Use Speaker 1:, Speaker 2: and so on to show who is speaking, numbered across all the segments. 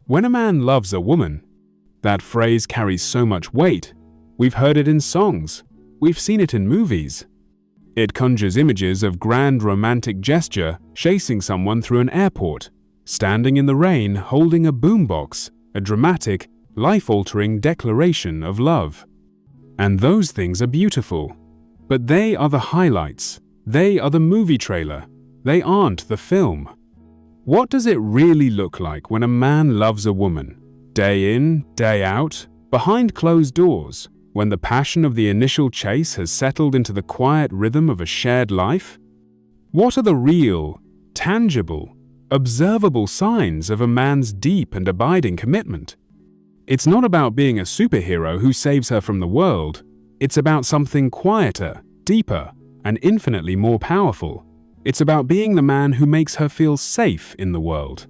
Speaker 1: When a man loves a woman, that phrase carries so much weight. We've heard it in songs. We've seen it in movies. It conjures images of grand romantic gesture chasing someone through an airport, standing in the rain holding a boombox, a dramatic, life-altering declaration of love. And those things are beautiful. But they are the highlights. They are the movie trailer. They aren't the film. What does it really look like when a man loves a woman? Day in, day out, behind closed doors, when the passion of the initial chase has settled into the quiet rhythm of a shared life? What are the real, tangible, observable signs of a man's deep and abiding commitment? It's not about being a superhero who saves her from the world. It's about something quieter, deeper, and infinitely more powerful. It's about being the man who makes her feel safe in the world.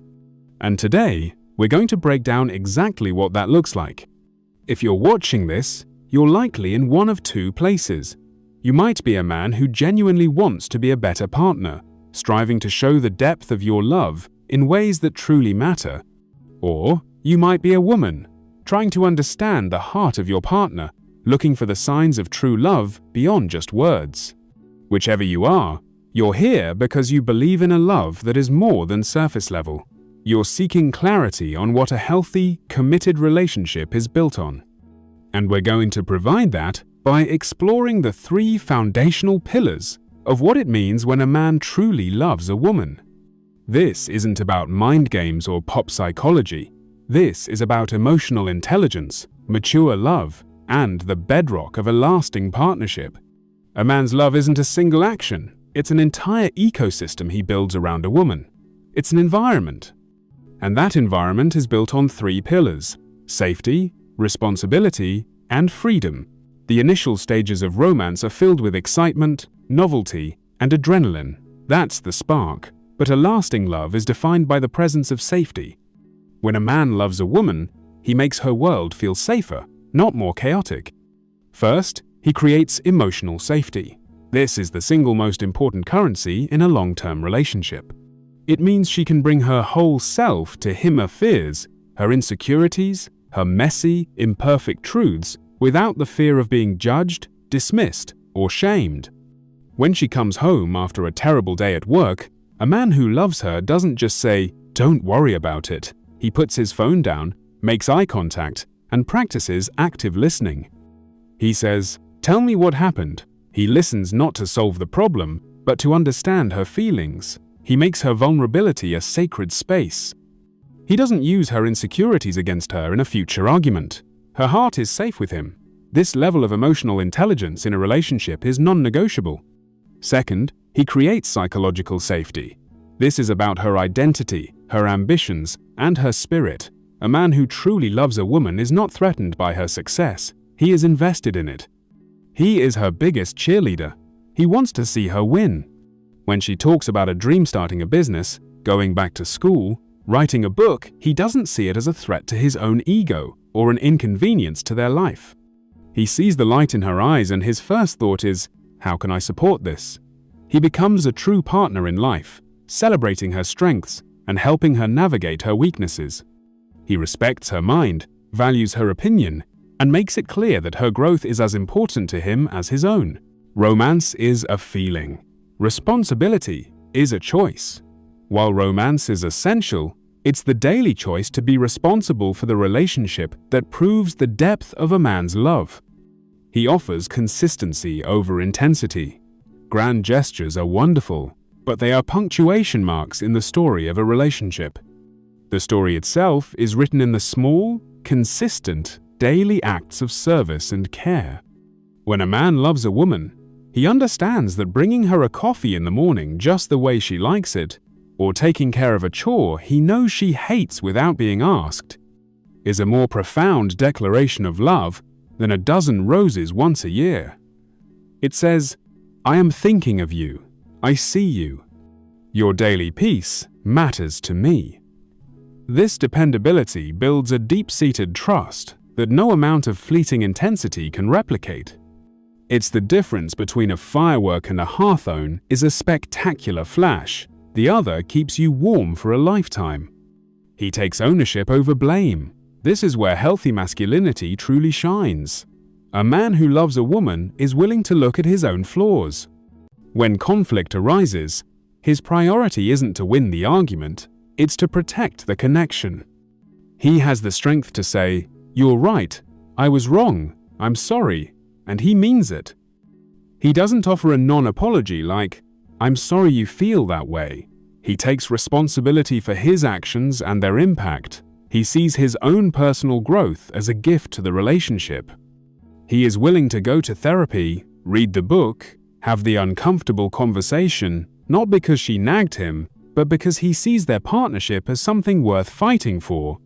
Speaker 1: And today, we're going to break down exactly what that looks like. If you're watching this, you're likely in one of two places. You might be a man who genuinely wants to be a better partner, striving to show the depth of your love in ways that truly matter. Or you might be a woman, trying to understand the heart of your partner, looking for the signs of true love beyond just words. Whichever you are, you're here because you believe in a love that is more than surface level. You're seeking clarity on what a healthy, committed relationship is built on. And we're going to provide that by exploring the 3 foundational pillars of what it means when a man truly loves a woman. This isn't about mind games or pop psychology. This is about emotional intelligence, mature love, and the bedrock of a lasting partnership. A man's love isn't a single action. It's an entire ecosystem he builds around a woman. It's an environment. And that environment is built on 3 pillars: safety, responsibility, and freedom. The initial stages of romance are filled with excitement, novelty, and adrenaline. That's the spark. But a lasting love is defined by the presence of safety. When a man loves a woman, he makes her world feel safer, not more chaotic. First, he creates emotional safety. This is the single most important currency in a long-term relationship. It means she can bring her whole self to him, her fears, her insecurities, her messy, imperfect truths, without the fear of being judged, dismissed, or shamed. When she comes home after a terrible day at work, a man who loves her doesn't just say, "Don't worry about it." He puts his phone down, makes eye contact, and practices active listening. He says, "Tell me what happened." He listens not to solve the problem, but to understand her feelings. He makes her vulnerability a sacred space. He doesn't use her insecurities against her in a future argument. Her heart is safe with him. This level of emotional intelligence in a relationship is non-negotiable. Second, he creates psychological safety. This is about her identity, her ambitions, and her spirit. A man who truly loves a woman is not threatened by her success. He is invested in it. He is her biggest cheerleader. He wants to see her win. When she talks about a dream, starting a business, going back to school, writing a book, he doesn't see it as a threat to his own ego or an inconvenience to their life. He sees the light in her eyes and his first thought is, "How can I support this?" He becomes a true partner in life, celebrating her strengths and helping her navigate her weaknesses. He respects her mind, values her opinion, and makes it clear that her growth is as important to him as his own. Romance is a feeling. Responsibility is a choice. While romance is essential, it's the daily choice to be responsible for the relationship that proves the depth of a man's love. He offers consistency over intensity. Grand gestures are wonderful, but they are punctuation marks in the story of a relationship. The story itself is written in the small, consistent, daily acts of service and care. When a man loves a woman, he understands that bringing her a coffee in the morning just the way she likes it, or taking care of a chore he knows she hates without being asked, is a more profound declaration of love than a dozen roses once a year. It says, "I am thinking of you. I see you. Your daily peace matters to me." This dependability builds a deep-seated trust that no amount of fleeting intensity can replicate. It's the difference between a firework and a Hawthorne is a spectacular flash. The other keeps you warm for a lifetime. He takes ownership over blame. This is where healthy masculinity truly shines. A man who loves a woman is willing to look at his own flaws. When conflict arises, his priority isn't to win the argument, it's to protect the connection. He has the strength to say, "You're right, I was wrong, I'm sorry," and he means it. He doesn't offer a non-apology like, "I'm sorry you feel that way." He takes responsibility for his actions and their impact. He sees his own personal growth as a gift to the relationship. He is willing to go to therapy, read the book, have the uncomfortable conversation, not because she nagged him, but because he sees their partnership as something worth fighting for.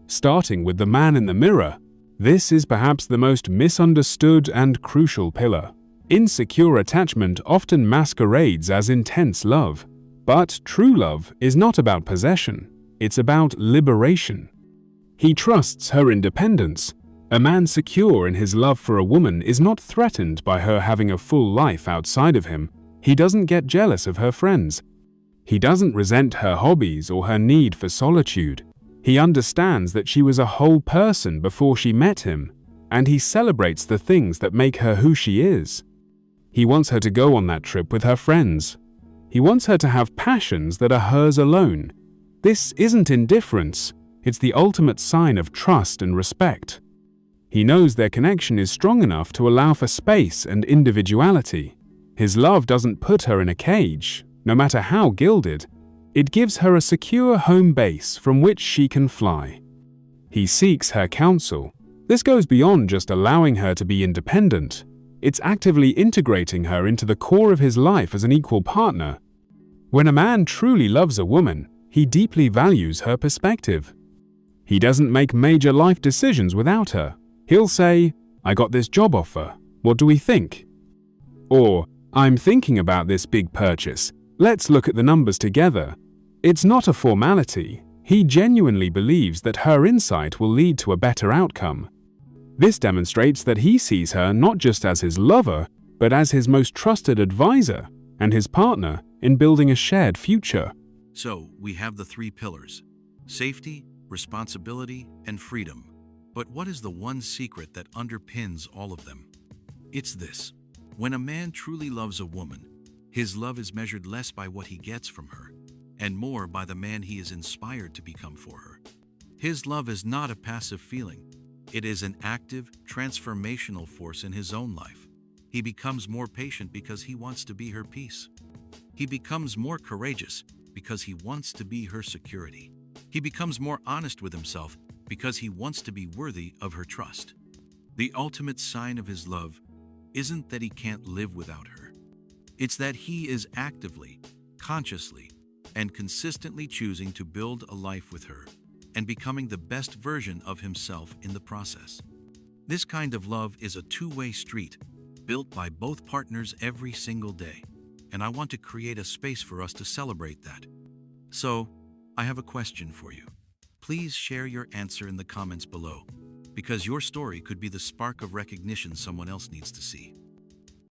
Speaker 1: Starting with the man in the mirror, this is perhaps the most misunderstood and crucial pillar. Insecure attachment often masquerades as intense love, but true love is not about possession, it's about liberation. He trusts her independence. A man secure in his love for a woman is not threatened by her having a full life outside of him. He doesn't get jealous of her friends. He doesn't resent her hobbies or her need for solitude. He understands that she was a whole person before she met him, and he celebrates the things that make her who she is. He wants her to go on that trip with her friends. He wants her to have passions that are hers alone. This isn't indifference, it's the ultimate sign of trust and respect. He knows their connection is strong enough to allow for space and individuality. His love doesn't put her in a cage, no matter how gilded. It gives her a secure home base from which she can fly. He seeks her counsel. This goes beyond just allowing her to be independent. It's actively integrating her into the core of his life as an equal partner. When a man truly loves a woman, he deeply values her perspective. He doesn't make major life decisions without her. He'll say, "I got this job offer. What do we think?" Or, "I'm thinking about this big purchase. Let's look at the numbers together." It's not a formality. He genuinely believes that her insight will lead to a better outcome. This demonstrates that he sees her not just as his lover, but as his most trusted advisor and his partner in building a shared future.
Speaker 2: So, we have the three pillars: safety, responsibility, and freedom. But what is the one secret that underpins all of them? It's this: when a man truly loves a woman, his love is measured less by what he gets from her, and more by the man he is inspired to become for her. His love is not a passive feeling. It is an active, transformational force in his own life. He becomes more patient because he wants to be her peace. He becomes more courageous because he wants to be her security. He becomes more honest with himself because he wants to be worthy of her trust. The ultimate sign of his love isn't that he can't live without her. It's that he is actively, consciously, and consistently choosing to build a life with her and becoming the best version of himself in the process. This kind of love is a two-way street built by both partners every single day, and I want to create a space for us to celebrate that. So, I have a question for you. Please share your answer in the comments below, because your story could be the spark of recognition someone else needs to see.